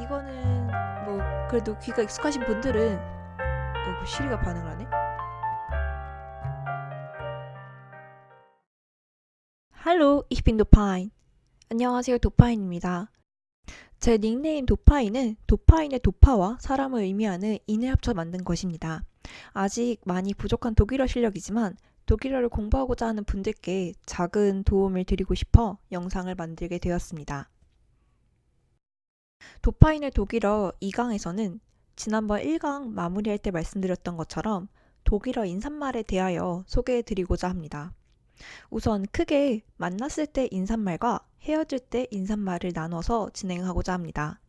이거는 뭐 그래도 귀가 익숙하신 분들은 뭐 시리가 반응을 하네? Hallo, ich bin Dopain. 안녕하세요, 도파인입니다. 제 닉네임 도파인은 도파인의 도파와 사람을 의미하는 인을 합쳐 만든 것입니다. 아직 많이 부족한 독일어 실력이지만 독일어를 공부하고자 하는 분들께 작은 도움을 드리고 싶어 영상을 만들게 되었습니다. 도파인의 독일어 2강에서는 지난번 1강 마무리할 때 말씀드렸던 것처럼 독일어 인사말에 대하여 소개해드리고자 합니다. 우선 크게 만났을 때 인사말과 헤어질 때 인사말을 나눠서 진행하고자 합니다.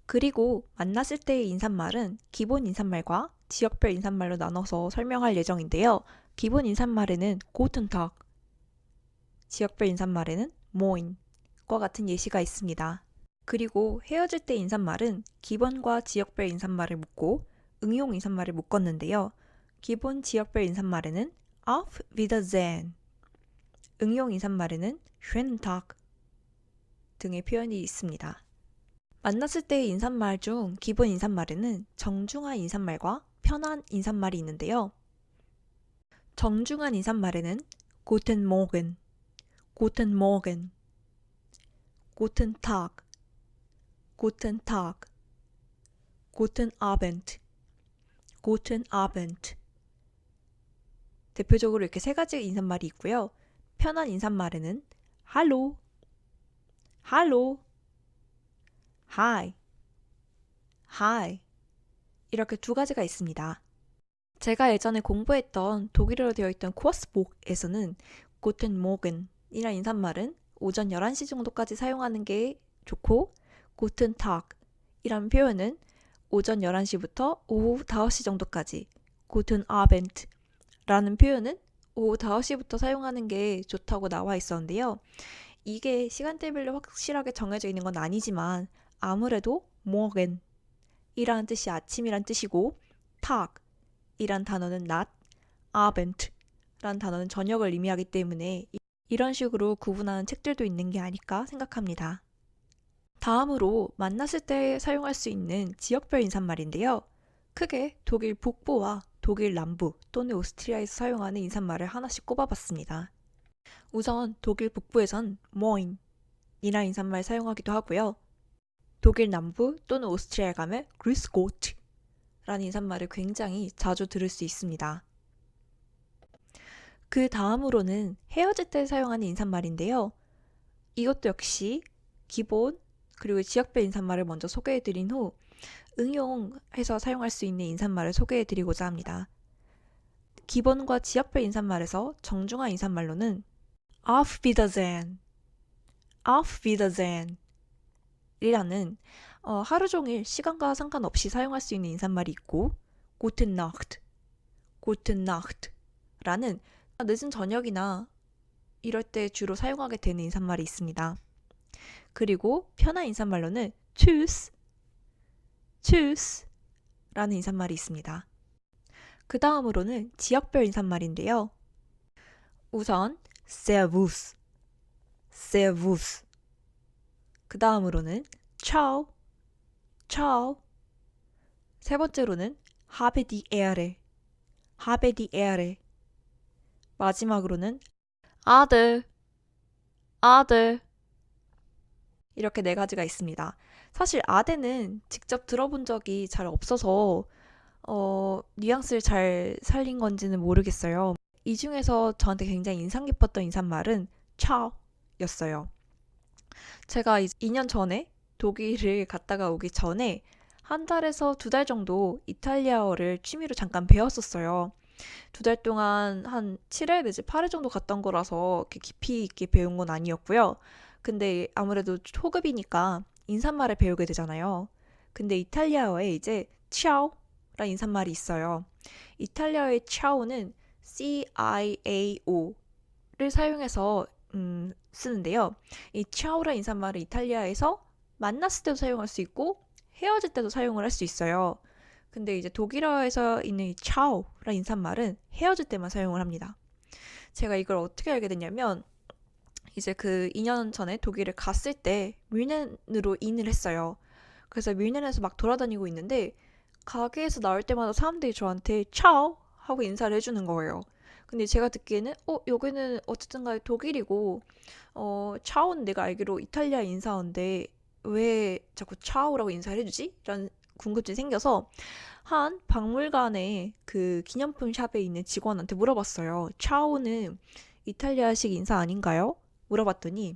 그리고 만났을 때의 인사말은 기본 인사말과 지역별 인사말로 나눠서 설명할 예정인데요. 기본 인사말에는 Guten Tag, 지역별 인사말에는 Moin과 같은 예시가 있습니다. 그리고 헤어질 때 인사말은 기본과 지역별 인사말을 묶고 응용 인사말을 묶었는데요. 기본 지역별 인사말에는 Auf Wiedersehen, 응용 인사말에는 Schönen Tag 등의 표현이 있습니다. 만났을 때의 인사말 중 기본 인사말에는 정중한 인사말과 편한 인사말이 있는데요. 정중한 인사말에는 Guten Morgen, Guten Morgen, Guten Tag, Guten Tag, Guten Abend, Guten Abend. 대표적으로 이렇게 세 가지 인사말이 있고요. 편한 인사말에는 Hallo, Hallo, Hi, Hi 이렇게 두 가지가 있습니다. 제가 예전에 공부했던 독일어로 되어 있던 코어스북에서는 Guten Morgen 이란 인사말은 오전 11시 정도까지 사용하는 게 좋고 Guten Tag 이란 표현은 오전 11시부터 오후 5시 정도까지 Guten Abend 라는 표현은 오후 5시부터 사용하는 게 좋다고 나와 있었는데요. 이게 시간대별로 확실하게 정해져 있는 건 아니지만 아무래도 morgen 이라는 뜻이 아침이란 뜻이고 tag 이란 단어는 낮, abend 라는 단어는 저녁을 의미하기 때문에 이런 식으로 구분하는 책들도 있는 게 아닐까 생각합니다. 다음으로 만났을 때 사용할 수 있는 지역별 인사말인데요. 크게 독일 북부와 독일 남부 또는 오스트리아에서 사용하는 인사말을 하나씩 꼽아봤습니다. 우선 독일 북부에선 Moin 이란 인사말 사용하기도 하고요. 독일 남부 또는 오스트리아에 가면 Grüß Gott 라는 인사말을 굉장히 자주 들을 수 있습니다. 그 다음으로는 헤어질 때 사용하는 인사말인데요. 이것도 역시 기본 그리고 지역별 인사말을 먼저 소개해드린 후 응용해서 사용할 수 있는 인사말을 소개해드리고자 합니다. 기본과 지역별 인사말에서 정중한 인사말로는 Auf Wiedersehen, Auf Wiedersehen 이라는 하루 종일 시간과 상관없이 사용할 수 있는 인사말이 있고 Guten Nacht, Guten Nacht 라는 늦은 저녁이나 이럴 때 주로 사용하게 되는 인사말이 있습니다. 그리고 편한 인사말로는 Tschüss, Tschüss 라는 인사말이 있습니다. 그 다음으로는 지역별 인사말인데요. 우선 Servus, Servus 그 다음으로는 Ciao, Ciao 세 번째로는 Habe die Ehre, Habe die Ehre 마지막으로는 Ade, Ade 이렇게 네 가지가 있습니다. 사실 아데는 직접 들어본 적이 잘 없어서 뉘앙스를 잘 살린 건지는 모르겠어요. 이 중에서 저한테 굉장히 인상 깊었던 인사말은 차오였어요. 제가 2년 전에 독일을 갔다가 오기 전에 한 달에서 2달 정도 이탈리아어를 취미로 잠깐 배웠었어요. 2달 동안 한 7회 내지 8회 정도 갔던 거라서 깊이 있게 배운 건 아니었고요. 근데 아무래도 초급이니까 인사말을 배우게 되잖아요. 근데 이탈리아어에 이제 치아오라는 인사말이 있어요. 이탈리아어의 치아오는 CIAO를 사용해서 쓰는데요. 이 치아오라는 인사말은 이탈리아에서 만났을 때도 사용할 수 있고 헤어질 때도 사용을 할 수 있어요. 근데 이제 독일어에서 있는 이 차오라는 인사말은 헤어질 때만 사용을 합니다. 제가 이걸 어떻게 알게 됐냐면 이제 그 2년 전에 독일을 갔을 때 뮌헨으로 인을 했어요. 그래서 밀년에서 막 돌아다니고 있는데 가게에서 나올 때마다 사람들이 저한테 차오 하고 인사를 해주는 거예요. 근데 제가 듣기에는 여기는 어쨌든 간에 독일이고 차오는 내가 알기로 이탈리아 인사어인데 왜 자꾸 차오라고 인사를 해주지? 라는 궁금증이 생겨서 한 박물관에 그 기념품 샵에 있는 직원한테 물어봤어요. 차오는 이탈리아식 인사 아닌가요? 물어봤더니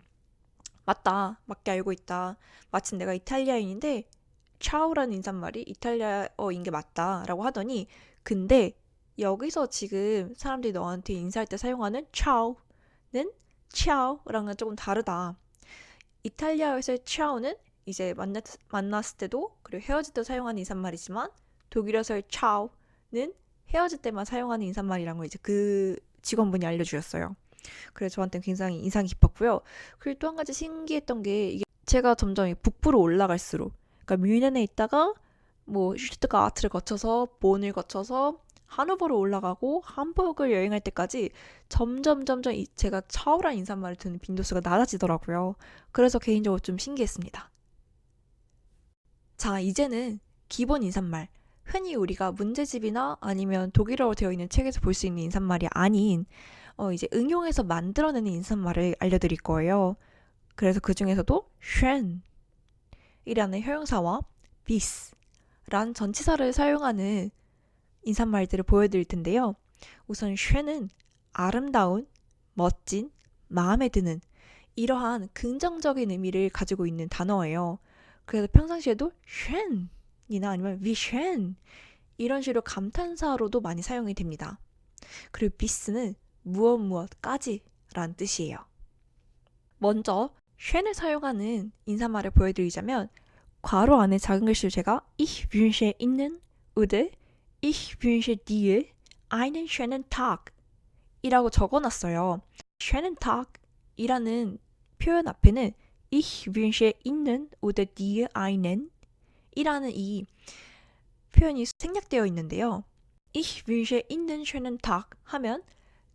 맞다. 맞게 알고 있다. 마침 내가 이탈리아인인데 차오라는 인사말이 이탈리아어인 게 맞다라고 하더니 근데 여기서 지금 사람들이 너한테 인사할 때 사용하는 차오는 치아오랑은 조금 다르다. 이탈리아에서의 치아오는 이제 만났을 때도 그리고 헤어질 때 사용하는 인사말이지만 독일에서의 차오는 헤어질 때만 사용하는 인사말이라는 걸 이제 그 직원분이 알려주셨어요. 그래서 저한테 굉장히 인상이 깊었고요. 그리고 또 한 가지 신기했던 게 이게 제가 점점 북부로 올라갈수록 그러니까 뮌헨에 있다가 뭐 슈투트가르트를 거쳐서 본을 거쳐서 하노버로 올라가고 함부르크를 여행할 때까지 점점 제가 차오란 인사말을 듣는 빈도수가 낮아지더라고요. 그래서 개인적으로 좀 신기했습니다. 자, 이제는 기본 인사말. 흔히 우리가 문제집이나 아니면 독일어로 되어 있는 책에서 볼 수 있는 인사말이 아닌 이제 응용해서 만들어내는 인사말을 알려드릴 거예요. 그래서 그 중에서도 schön 이라는 형용사와 bis 라는 전치사를 사용하는 인사말들을 보여드릴 텐데요. 우선 schön은 아름다운, 멋진, 마음에 드는 이러한 긍정적인 의미를 가지고 있는 단어예요. 그래서 평상시에도 schön이나 아니면 wie schön 이런 식으로 감탄사로도 많이 사용이 됩니다. 그리고 bis는 무엇까지 라는 뜻이에요. 먼저 schön을 사용하는 인사말을 보여드리자면 괄호 안에 작은 글씨로 제가 Ich wünsche Ihnen oder Ich wünsche dir einen schönen Tag 이라고 적어놨어요. schönen Tag 이라는 표현 앞에는 Ich wünsche Ihnen oder dir einen 이라는 이 표현이 생략되어 있는데요. Ich wünsche Ihnen schönen Tag 하면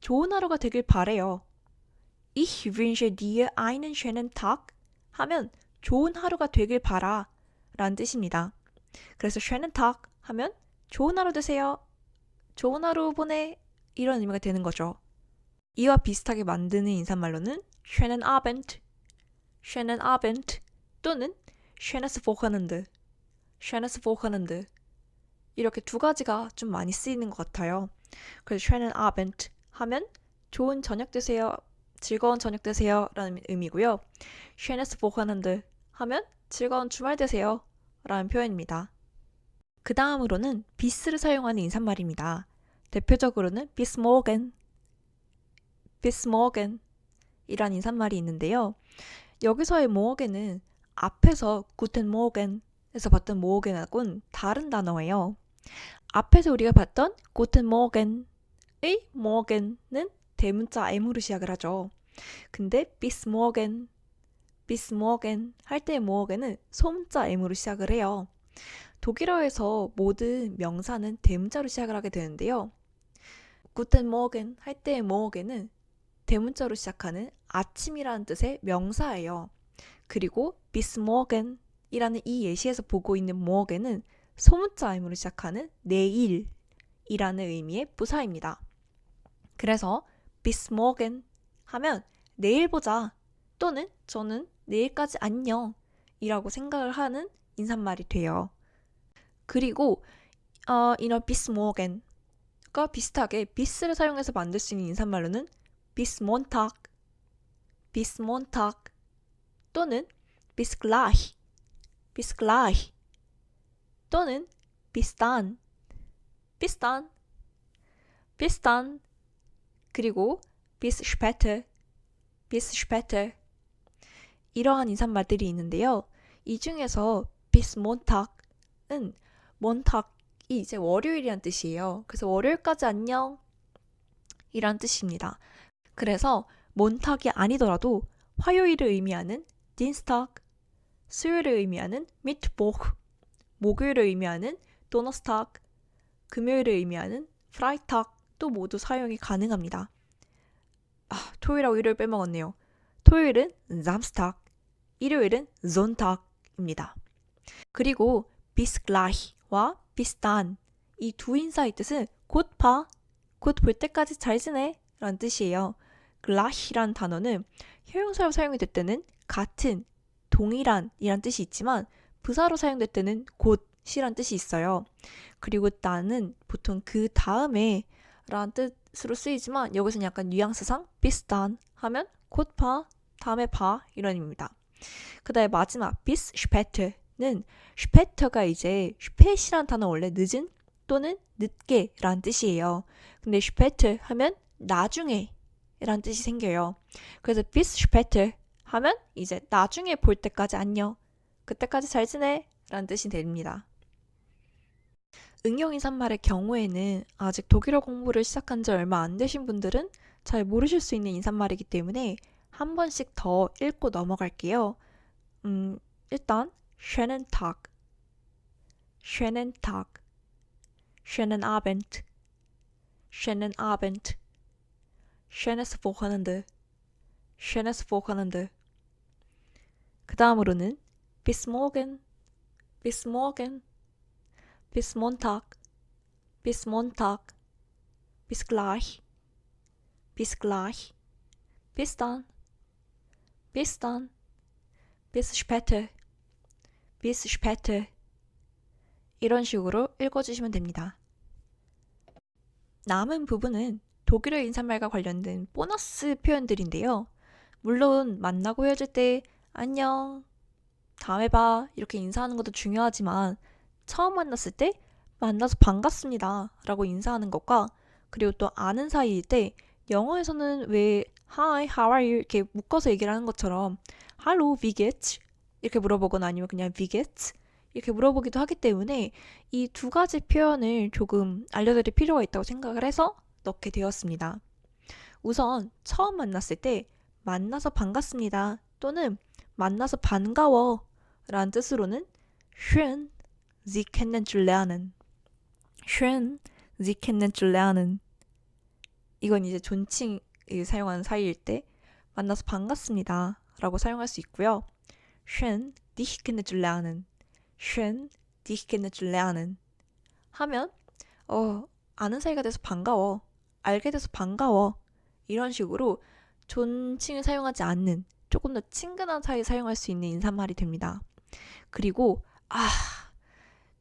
좋은 하루가 되길 바래요. Ich wünsche dir einen schönen Tag 하면 좋은 하루가 되길 바라 라는 뜻입니다. 그래서 schönen Tag 하면 좋은 하루 되세요. 좋은 하루 보내 이런 의미가 되는 거죠. 이와 비슷하게 만드는 인사말로는 schönen Abend, schönen Abend 또는 schönes Wochenende, schönes Wochenende 이렇게 두 가지가 좀 많이 쓰이는 것 같아요. 그래서 schönen Abend 하면 좋은 저녁 되세요. 즐거운 저녁 되세요 라는 의미고요. schönes Wochenende 하면 즐거운 주말 되세요 라는 표현입니다. 그 다음으로는 bis를 사용하는 인사말입니다. 대표적으로는 bis morgen, bis morgen 이란 인사말이 있는데요. 여기서의 morgen은 앞에서 guten morgen에서 봤던 morgen하고는 다른 단어예요. 앞에서 우리가 봤던 guten morgen의 morgen은 대문자 M으로 시작을 하죠. 근데 bis morgen 할 때의 morgen은 소문자 M으로 시작을 해요. 독일어에서 모든 명사는 대문자로 시작을 하게 되는데요. guten morgen 할 때의 morgen은 대문자로 시작하는 아침이라는 뜻의 명사예요. 그리고 bis morgen 이라는 이 예시에서 보고 있는 morgen은 소문자 M으로 시작하는 내일이라는 의미의 부사입니다. 그래서 bis morgen 하면 내일 보자 또는 저는 내일까지 안녕 이라고 생각을 하는 인사말이 돼요. 그리고 이런 bis morgen과 비슷하게 bis를 사용해서 만들 수 있는 인사말로는 bis Montag 또는 bis gleich 또는 bis dann 그리고 bis später 이러한 인사말들이 있는데요. 이 중에서 bis Montag은 Montag이 이제 월요일이란 뜻이에요. 그래서 월요일까지 안녕 이란 뜻입니다. 그래서 Montag이 아니더라도 화요일을 의미하는 Dienstag, 수요일을 의미하는 Mittwoch, 목요일을 의미하는 Donnerstag, 금요일을 의미하는 Freitag 또 모두 사용이 가능합니다. 토요일하고 일요일 빼먹었네요. 토요일은 Samstag, 일요일은 Sonntag입니다. 그리고 bis gleich와 bis dann 이 두 인사의 뜻은 곧 봐, 곧 볼 때까지 잘 지내 라는 뜻이에요. gleich란 단어는 형용사로 사용이 될 때는 같은, 동일한 이란 뜻이 있지만 부사로 사용될 때는 곧이란 뜻이 있어요. 그리고 dann은 보통 그 다음에 라는 뜻으로 쓰이지만 여기서는 약간 뉘앙스상 bis dann 하면 곧 봐, 다음에 봐 이런 의미입니다. 그 다음에 마지막 bis später는 später가 이제 spät이란 단어 원래 늦은 또는 늦게 라는 뜻이에요. 근데 später 하면 나중에 라는 뜻이 생겨요. 그래서 bis später 하면 이제 나중에 볼 때까지 안녕, 그때까지 잘 지내 라는 뜻이 됩니다. 응용 인사말의 경우에는 아직 독일어 공부를 시작한 지 얼마 안 되신 분들은 잘 모르실 수 있는 인사말이기 때문에 한 번씩 더 읽고 넘어갈게요. 일단 schönen Tag, schönen Tag, schönen Abend, schönen Abend, schönes Wochenende, schönes Wochenende. 그 다음으로는 bis morgen, bis morgen, bis Montag, bis Montag, bis gleich, bis gleich, bis dann, bis dann, bis später, bis später 이런 식으로 읽어주시면 됩니다. 남은 부분은 독일어 인사말과 관련된 보너스 표현들인데요. 물론 만나고 헤어질 때 안녕, 다음에 봐 이렇게 인사하는 것도 중요하지만 처음 만났을 때 만나서 반갑습니다 라고 인사하는 것과 그리고 또 아는 사이일 때 영어에서는 왜 Hi, how are you 이렇게 묶어서 얘기를 하는 것처럼 Hallo, wie geht's? 이렇게 물어보거나 아니면 그냥 wie geht's? 이렇게 물어보기도 하기 때문에 이 두 가지 표현을 조금 알려드릴 필요가 있다고 생각을 해서 넣게 되었습니다. 우선 처음 만났을 때 만나서 반갑습니다 또는 만나서 반가워 라는 뜻으로는 schön, Sie kennenzulernen. schön, Sie kennenzulernen. 이건 이제 존칭을 사용하는 사이일 때 만나서 반갑습니다 라고 사용할 수 있고요. schön, dich kennenzulernen. schön, dich kennenzulernen. 하면 아는 사이가 돼서 반가워. 알게 돼서 반가워. 이런 식으로 존칭을 사용하지 않는 조금 더 친근한 사이에 사용할 수 있는 인사말이 됩니다. 그리고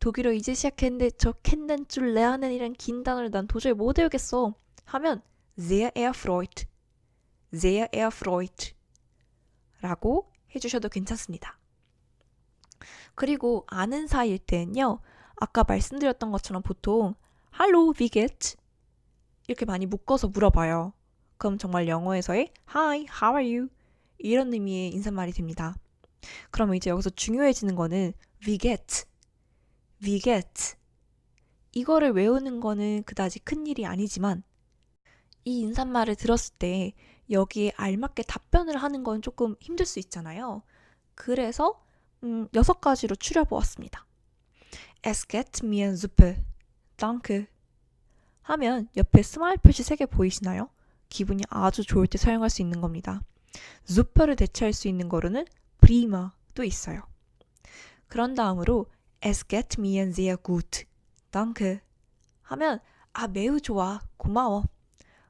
독일어 이제 시작했는데 저 kennenzulernen 긴 단어를 난 도저히 못 외우겠어 하면 sehr erfreut, sehr erfreut 라고 해주셔도 괜찮습니다. 그리고 아는 사이일 때는요. 아까 말씀드렸던 것처럼 보통 Hallo, wie geht's? 이렇게 많이 묶어서 물어봐요. 그럼 정말 영어에서의 Hi, how are you? 이런 의미의 인사말이 됩니다. 그러면 이제 여기서 중요해지는 거는 wie geht's? wie geht's? 이거를 외우는 거는 그다지 큰 일이 아니지만 이 인사말을 들었을 때 여기에 알맞게 답변을 하는 건 조금 힘들 수 있잖아요. 그래서 6가지로 추려보았습니다. Es geht mir super. danke. 하면 옆에 스마일 표시 3개 보이시나요? 기분이 아주 좋을 때 사용할 수 있는 겁니다. super를 대체할 수 있는 거로는 prima도 있어요. 그런 다음으로 Es geht mir sehr gut. danke. 하면 매우 좋아. 고마워.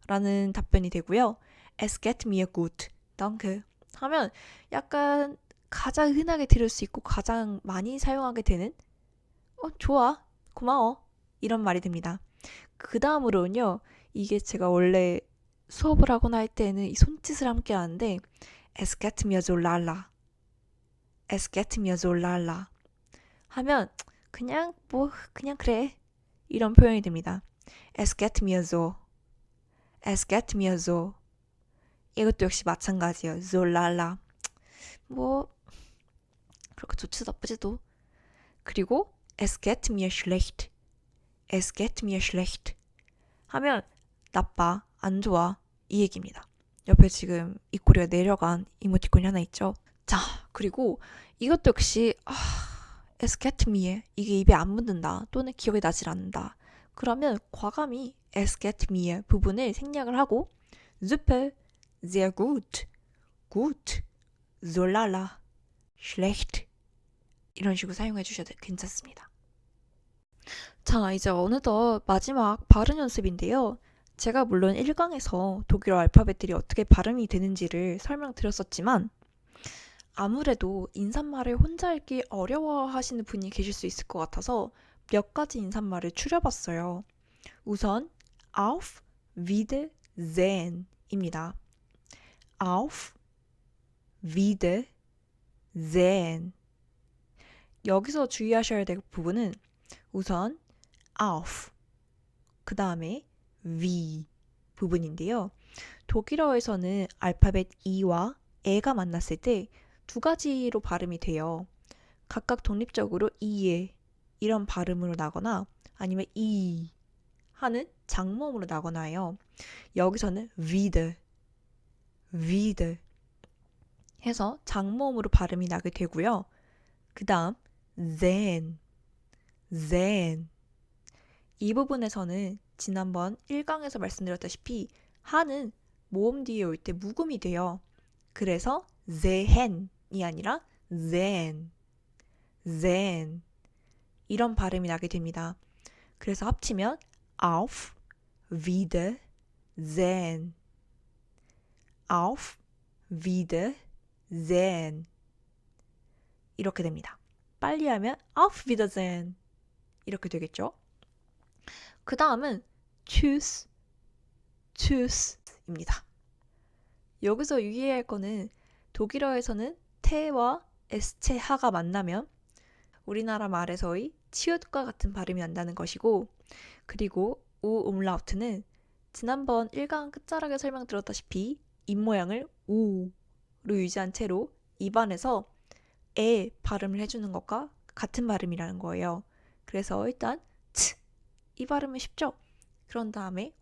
라는 답변이 되고요. Es geht mir gut. danke. 하면 약간 가장 흔하게 들을 수 있고 가장 많이 사용하게 되는 좋아. 고마워. 이런 말이 됩니다. 그 다음으로는요. 이게 제가 원래 수업을 하거나 할 때는 이 손짓을 함께 하는데 Es geht mir so lala. Es geht mir so lala. 하면 그냥 그래. 이런 표현이 됩니다. Es geht mir so. Es geht mir so. 이것도 역시 마찬가지예요. So lala. 그렇게 좋지도 나쁘지도. 그리고 Es geht mir schlecht. Es geht mir schlecht. 하면 나빠, 안 좋아 이 얘기입니다. 옆에 지금 입꼬리가 내려간 이모티콘이 하나 있죠. 자, 그리고 이것도 역시 Es geht mir 이게 입에 안 묻는다 또는 기억이 나질 않는다. 그러면 과감히 Es geht mir 부분을 생략을 하고 super, sehr gut, gut, so lala, schlecht 이런 식으로 사용해 주셔도 괜찮습니다. 자, 이제 어느덧 마지막 발음 연습인데요. 제가 물론 1강에서 독일어 알파벳들이 어떻게 발음이 되는지를 설명드렸었지만 아무래도 인사말을 혼자 읽기 어려워하시는 분이 계실 수 있을 것 같아서 몇 가지 인사말을 추려봤어요. 우선 auf Wiedersehen 입니다. auf Wiedersehen. 여기서 주의하셔야 될 부분은 우선 auf, 그 다음에 wie 부분인데요. 독일어에서는 알파벳 E와 에가 만났을 때 두 가지로 발음이 돼요. 각각 독립적으로 이에 이런 발음으로 나거나 아니면 이 하는 장모음으로 나거나 해요. 여기서는 wieder 해서 장모음으로 발음이 나게 되고요. 그 다음 sehen 이 부분에서는 지난번 1강에서 말씀드렸다시피 하는 모음 뒤에 올 때 묵음이 돼요. 그래서 sehen이 아니라 sehen 이런 발음이 나게 됩니다. 그래서 합치면 auf Wiedersehen auf Wiedersehen 이렇게 됩니다. 빨리 하면 auf Wiedersehen 이렇게 되겠죠. 그 다음은 tschüss입니다. 여기서 유의해야 할 거는 독일어에서는 태와 에스체하가 만나면 우리나라 말에서의 치읓과 같은 발음이 난다는 것이고, 그리고 우 umlaut는 지난번 1강 끝자락에 설명드렸다시피 입모양을 우로 유지한 채로 입안에서 에 발음을 해주는 것과 같은 발음이라는 거예요. 그래서 일단 이 발음은 쉽죠? 그런 다음에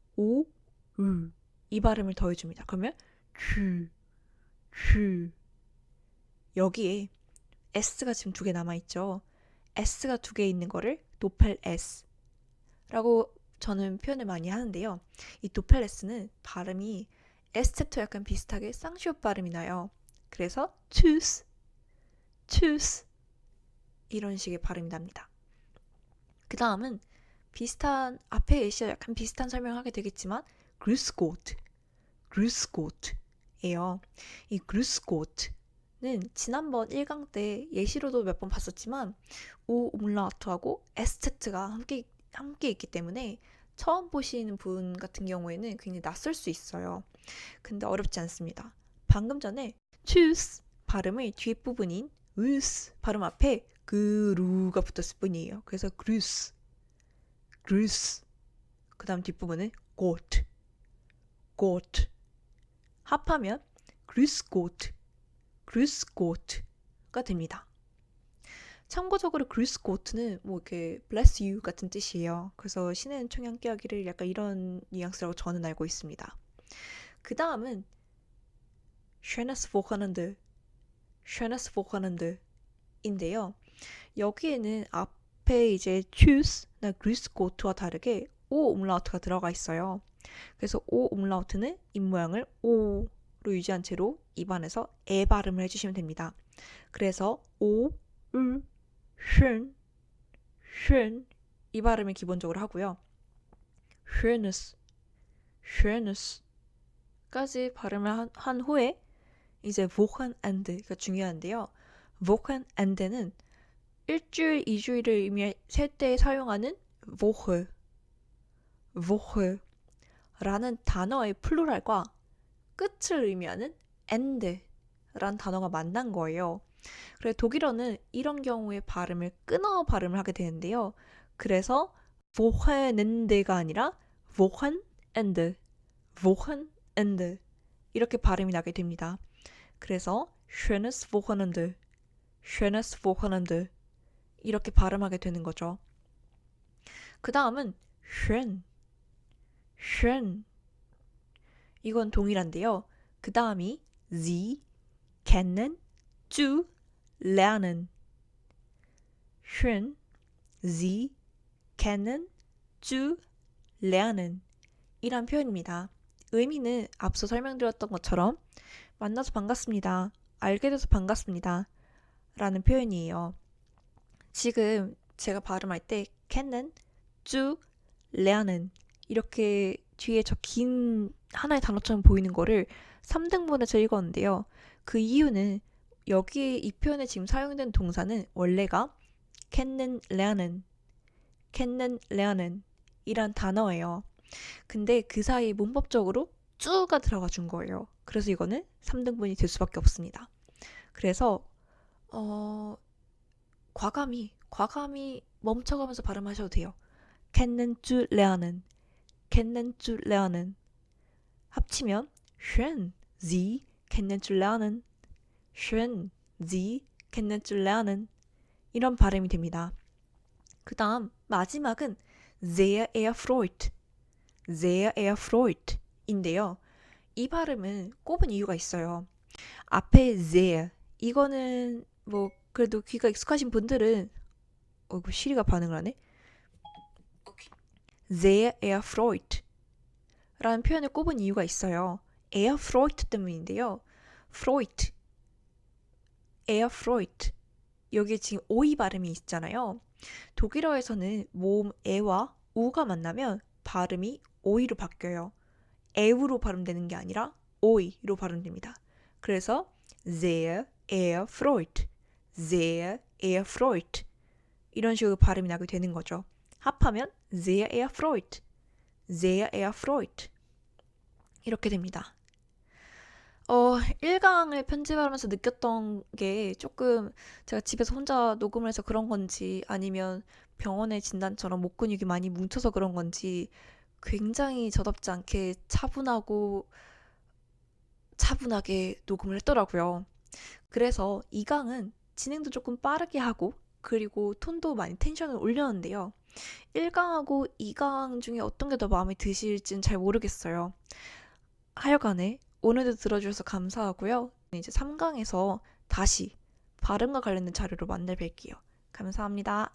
이 발음을 더해줍니다. 그러면 여기에 S가 지금 2개 남아있죠. S가 2개 있는 거를 도펠 S라고 저는 표현을 많이 하는데요. 이 도펠 S는 발음이 S텝도 약간 비슷하게 쌍시옷 발음이 나요. 그래서 tschüss 이런 식의 발음이 납니다. 그 다음은 비슷한 앞에 예시와 약간 비슷한 설명을 하게 되겠지만 grüß Gott예요. 이 grüß Gott는 지난번 1강 때 예시로도 몇 번 봤었지만 우 umlaut하고 에스테트가 함께 있기 때문에 처음 보시는 분 같은 경우에는 굉장히 낯설 수 있어요. 근데 어렵지 않습니다. 방금 전에 tschüss 발음의 뒷부분인 으스 발음 앞에 그 루가 붙었을 뿐이에요. 그래서 grüß 그 다음 뒷부분은 Gott 합하면 grüß Gott가 됩니다. 참고적으로 grüß Gott는 뭐 이렇게 bless you 같은 뜻이에요. 그래서 신은 총양깨하기를 약간 이런 뉘앙스라고 저는 알고 있습니다. 그 다음은 schönes Wochenende인데요. 여기에는 앞에 이제 tschüss나 grüß Gott와 다르게 오 umlaut가 들어가 있어요. 그래서 오 umlaut는 입모양을 오로 유지한 채로 입안에서 에 발음을 해주시면 됩니다. 그래서 오, schön 이 발음을 기본적으로 하고요. schönes까지 발음을 한 후에 이제 Wochenende가 중요한데요. Wochenende는 일주일, 2주일을 의미할 셀 때 사용하는 Woche라는 단어의 플루랄과 끝을 의미하는 Ende라는 단어가 만난 거예요. 그래서 독일어는 이런 경우에 발음을 끊어 발음을 하게 되는데요. 그래서 Wochenende가 아니라 Wochenende 이렇게 발음이 나게 됩니다. 그래서 schönes Wochenende 이렇게 발음하게 되는 거죠. 그 다음은 schön 이건 동일한데요. 그 다음이 Sie kennen zu lernen schön Sie kennen zu lernen 이란 표현입니다. 의미는 앞서 설명드렸던 것처럼 만나서 반갑습니다. 알게 돼서 반갑습니다. 라는 표현이에요. 지금 제가 발음할 때 캔는 쭉 lernen 이렇게 뒤에 저 긴 하나의 단어처럼 보이는 거를 3등분해서 읽었는데요. 그 이유는 여기 이 표현에 지금 사용된 동사는 원래가 kennen lernen 이란 단어예요. 근데 그 사이에 문법적으로 쭈가 들어가 준 거예요. 그래서 이거는 3등분이 될 수밖에 없습니다. 그래서 과감히 멈춰가면서 발음하셔도 돼요. kennen zu lernen 합치면 schön Sie kennen zu lernen schön Sie kennen zu lernen 이런 발음이 됩니다. 그 다음 마지막은 sehr erfreut 인데요. 이 발음은 꼽은 이유가 있어요. 앞에 sehr 이거는 뭐 그래도 귀가 익숙하신 분들은 시리가 반응을 하네. sehr erfreut 라는 표현을 꼽은 이유가 있어요. erfreut 때문인데요. erfreut 여기에 지금 오이 발음이 있잖아요. 독일어에서는 모음 에와 우가 만나면 발음이 오이로 바뀌어요. 에우로 발음되는 게 아니라 오이로 발음됩니다. 그래서 sehr erfreut 이런 식으로 발음이 나게 되는 거죠. 합하면 sehr erfreut 이렇게 됩니다. 1강을 편집하면서 느꼈던 게 조금 제가 집에서 혼자 녹음을 해서 그런 건지 아니면 병원의 진단처럼 목 근육이 많이 뭉쳐서 그런 건지 굉장히 저답지 않게 차분하게 녹음을 했더라고요. 그래서 2강은 진행도 조금 빠르게 하고 그리고 톤도 많이 텐션을 올렸는데요. 1강하고 2강 중에 어떤 게 더 마음에 드실지는 잘 모르겠어요. 하여간에 오늘도 들어주셔서 감사하고요. 이제 3강에서 다시 발음과 관련된 자료로 만나 뵐게요. 감사합니다.